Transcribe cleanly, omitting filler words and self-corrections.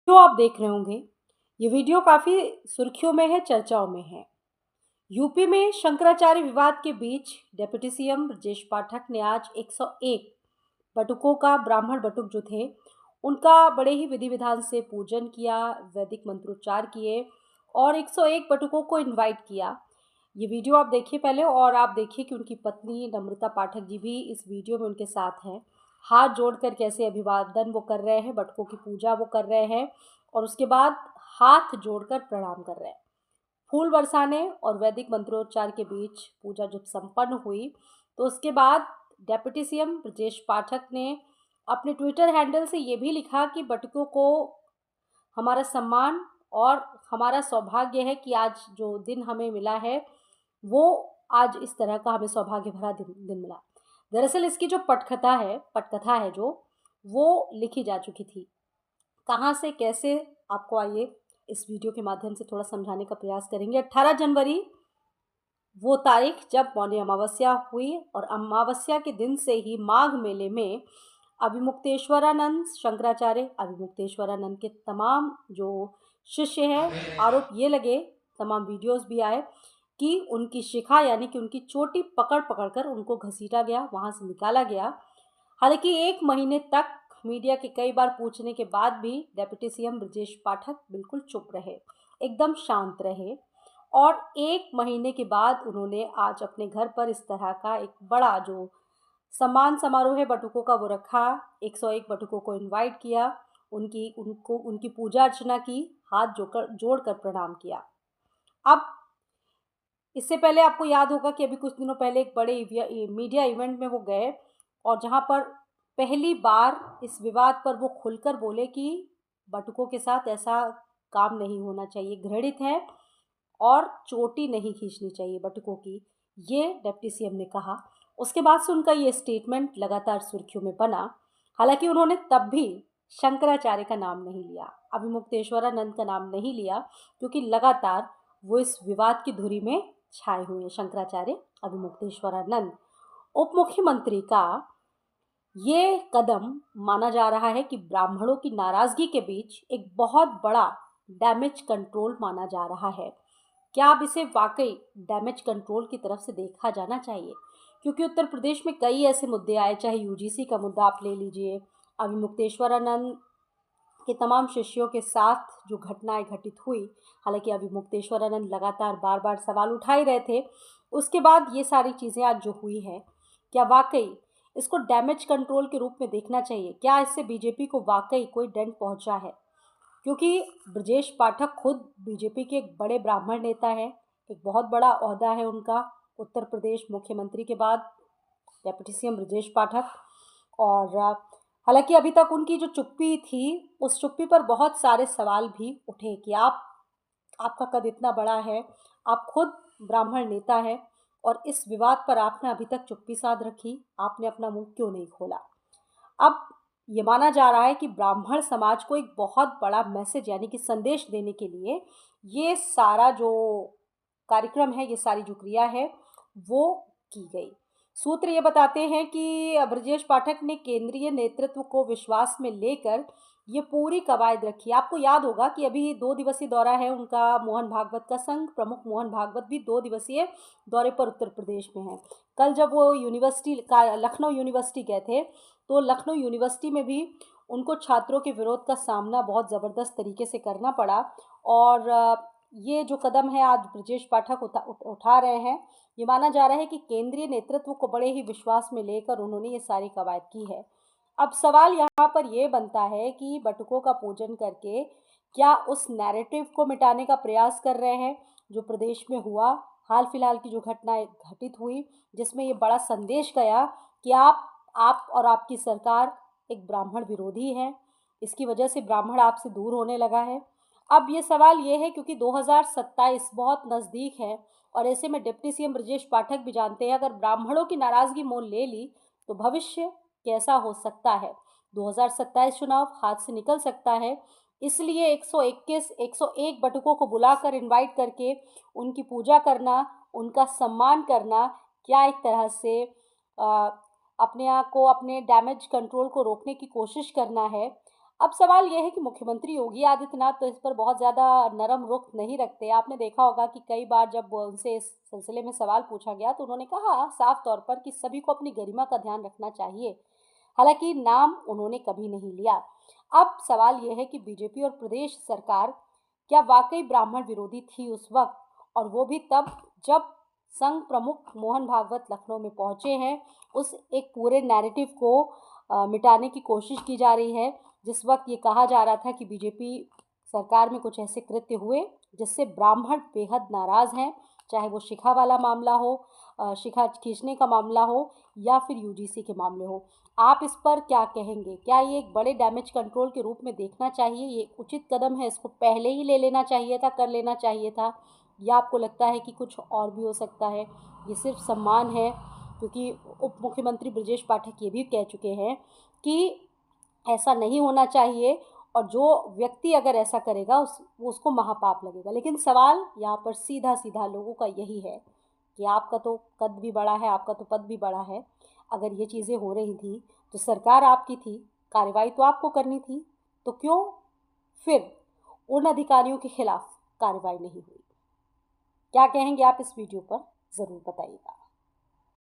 जो आप देख रहे होंगे, ये वीडियो काफ़ी सुर्खियों में है, चर्चाओं में है। यूपी में शंकराचार्य विवाद के बीच डिप्टी सीएम ब्रजेश पाठक ने आज 101 बटुकों का ब्राह्मण बटुक जो थे, उनका बड़े ही विधि विधान से पूजन किया, वैदिक मंत्रोच्चार किए और 101 बटुकों को इनवाइट किया। ये वीडियो आप देखिए पहले और आप देखिए कि उनकी पत्नी नम्रता पाठक जी भी इस वीडियो में उनके साथ हैं। हाथ जोड़कर कैसे अभिवादन वो कर रहे हैं, बटुकों की पूजा वो कर रहे हैं और उसके बाद हाथ जोड़कर प्रणाम कर रहे हैं। फूल बरसाने और वैदिक मंत्रोच्चार के बीच पूजा जब संपन्न हुई, तो उसके बाद डेप्यूटी सीएम ब्रजेश पाठक ने अपने ट्विटर हैंडल से ये भी लिखा कि बटुकों को हमारा सम्मान और हमारा सौभाग्य है कि आज जो दिन हमें मिला है, वो आज इस तरह का हमें सौभाग्य भरा दिन मिला। दरअसल इसकी जो पटकथा है जो, वो लिखी जा चुकी थी। कहाँ से कैसे, आपको आइए इस वीडियो के माध्यम से थोड़ा समझाने का प्रयास करेंगे। 18 जनवरी वो तारीख जब मौनी अमावस्या हुई और अमावस्या के दिन से ही माघ मेले में अभिमुक्तेश्वरानंद शंकराचार्य अभिमुक्तेश्वरानंद के तमाम जो शिष्य हैं, आरोप ये लगे, तमाम वीडियोस भी आए कि उनकी शिखा यानी कि उनकी चोटी पकड़ पकड़ कर उनको घसीटा गया, वहाँ से निकाला गया। हालांकि 1 महीने तक मीडिया के कई बार पूछने के बाद भी डेप्यूटी सीएम ब्रजेश पाठक बिल्कुल चुप रहे, एकदम शांत रहे और 1 महीने के बाद उन्होंने आज अपने घर पर इस तरह का एक बड़ा जो सम्मान समारोह है बटुकों का वो रखा। 101 बटुकों को इनवाइट किया, उनकी पूजा अर्चना की, हाथ जोड़कर प्रणाम किया। अब इससे पहले आपको याद होगा कि अभी कुछ दिनों पहले एक बड़े मीडिया इवेंट में वो गए और जहाँ पर पहली बार इस विवाद पर वो खुलकर बोले कि बटुकों के साथ ऐसा काम नहीं होना चाहिए, घृणित है और चोटी नहीं खींचनी चाहिए बटुकों की, ये डिप्टी सीएम ने कहा। उसके बाद से उनका ये स्टेटमेंट लगातार सुर्खियों में बना। हालांकि उन्होंने तब भी शंकराचार्य का नाम नहीं लिया, अभिमुक्तेश्वरानंद का नाम नहीं लिया, क्योंकि लगातार वो इस विवाद की धुरी में छाए हुए हैं। शंकराचार्य अभिमुक्तेश्वरानंद उप मुख्यमंत्री का ये कदम माना जा रहा है कि ब्राह्मणों की नाराजगी के बीच एक बहुत बड़ा डैमेज कंट्रोल माना जा रहा है। क्या अब इसे वाकई डैमेज कंट्रोल की तरफ से देखा जाना चाहिए? क्योंकि उत्तर प्रदेश में कई ऐसे मुद्दे आए, चाहे यूजीसी का मुद्दा आप ले लीजिए, अभिमुक्तेश्वरानंद के तमाम शिष्यों के साथ जो घटनाएं घटित हुई, हालांकि अभिमुक्तेश्वरानंद लगातार बार बार सवाल उठा ही रहे थे, उसके बाद ये सारी चीज़ें आज जो हुई हैं, क्या वाकई इसको डैमेज कंट्रोल के रूप में देखना चाहिए? क्या इससे बीजेपी को वाकई कोई दंड पहुंचा है? क्योंकि ब्रजेश पाठक खुद बीजेपी के एक बड़े ब्राह्मण नेता हैं, एक बहुत बड़ा ओहदा है उनका उत्तर प्रदेश मुख्यमंत्री के बाद, डेप्यूटी सीएम ब्रजेश पाठक। और हालांकि अभी तक उनकी जो चुप्पी थी, उस चुप्पी पर बहुत सारे सवाल भी उठे कि आपका कद इतना बड़ा है, आप खुद ब्राह्मण नेता हैं और इस विवाद पर आपने अभी तक चुप्पी साध रखी, आपने अपना मुंह क्यों नहीं खोला? अब ये माना जा रहा है कि ब्राह्मण समाज को एक बहुत बड़ा मैसेज यानी कि संदेश देने के लिए ये सारा जो कार्यक्रम है, ये सारी जो क्रिया है, वो की गई। सूत्र ये बताते हैं कि ब्रजेश पाठक ने केंद्रीय नेतृत्व को विश्वास में लेकर ये पूरी कवायद रखी। आपको याद होगा कि अभी 2 दिवसीय दौरा है उनका, मोहन भागवत का संघ प्रमुख मोहन भागवत भी 2 दिवसीय दौरे पर उत्तर प्रदेश में हैं। कल जब वो लखनऊ यूनिवर्सिटी गए थे, तो लखनऊ यूनिवर्सिटी में भी उनको छात्रों के विरोध का सामना बहुत ज़बरदस्त तरीके से करना पड़ा और ये जो कदम है आज ब्रजेश पाठक उठा रहे हैं, ये माना जा रहा है कि केंद्रीय नेतृत्व को बड़े ही विश्वास में लेकर उन्होंने ये सारी कवायद की है। अब सवाल यहाँ पर ये बनता है कि बटुकों का पूजन करके क्या उस नैरेटिव को मिटाने का प्रयास कर रहे हैं जो प्रदेश में हुआ, हाल फिलहाल की जो घटनाएं घटित हुई, जिसमें ये बड़ा संदेश गया कि आप और आपकी सरकार एक ब्राह्मण विरोधी है, इसकी वजह से ब्राह्मण आपसे दूर होने लगा है। अब ये सवाल ये है क्योंकि 2027 बहुत नज़दीक है और ऐसे में डिप्टी सीएम ब्रजेश पाठक भी जानते हैं अगर ब्राह्मणों की नाराज़गी मोल ले ली तो भविष्य कैसा हो सकता है। 2027 चुनाव हाथ से निकल सकता है, इसलिए 101 बटुकों को बुलाकर इनवाइट करके उनकी पूजा करना, उनका सम्मान करना, क्या एक तरह से अपने आप को अपने डैमेज कंट्रोल को रोकने की कोशिश करना है। अब सवाल यह है कि मुख्यमंत्री योगी आदित्यनाथ तो इस पर बहुत ज़्यादा नरम रुख नहीं रखते। आपने देखा होगा कि कई बार जब उनसे इस सिलसिले में सवाल पूछा गया तो उन्होंने कहा साफ तौर पर कि सभी को अपनी गरिमा का ध्यान रखना चाहिए। हालांकि नाम उन्होंने कभी नहीं लिया। अब सवाल यह है कि बीजेपी और प्रदेश सरकार क्या वाकई ब्राह्मण विरोधी थी उस वक्त, और वो भी तब जब संघ प्रमुख मोहन भागवत लखनऊ में पहुंचे हैं। उस एक पूरे नैरेटिव को मिटाने की कोशिश की जा रही है। जिस वक्त ये कहा जा रहा था कि बीजेपी सरकार में कुछ ऐसे कृत्य हुए जिससे ब्राह्मण बेहद नाराज़ हैं, चाहे वो शिखा वाला मामला हो, शिखा खींचने का मामला हो, या फिर यूजीसी के मामले हो। आप इस पर क्या कहेंगे? क्या ये एक बड़े डैमेज कंट्रोल के रूप में देखना चाहिए? ये उचित कदम है, इसको पहले ही ले लेना चाहिए था, कर लेना चाहिए था, या आपको लगता है कि कुछ और भी हो सकता है? ये सिर्फ सम्मान है, क्योंकि उप मुख्यमंत्री ब्रजेश पाठक ये भी कह चुके हैं कि ऐसा नहीं होना चाहिए, और जो व्यक्ति अगर ऐसा करेगा उसको महापाप लगेगा। लेकिन सवाल यहाँ पर सीधा सीधा लोगों का यही है कि आपका तो कद भी बड़ा है, आपका तो पद भी बड़ा है। अगर ये चीज़ें हो रही थी तो सरकार आपकी थी, कार्रवाई तो आपको करनी थी, तो क्यों फिर उन अधिकारियों के खिलाफ कार्रवाई नहीं हुई? क्या कहेंगे आप इस वीडियो पर? ज़रूर बताइएगा।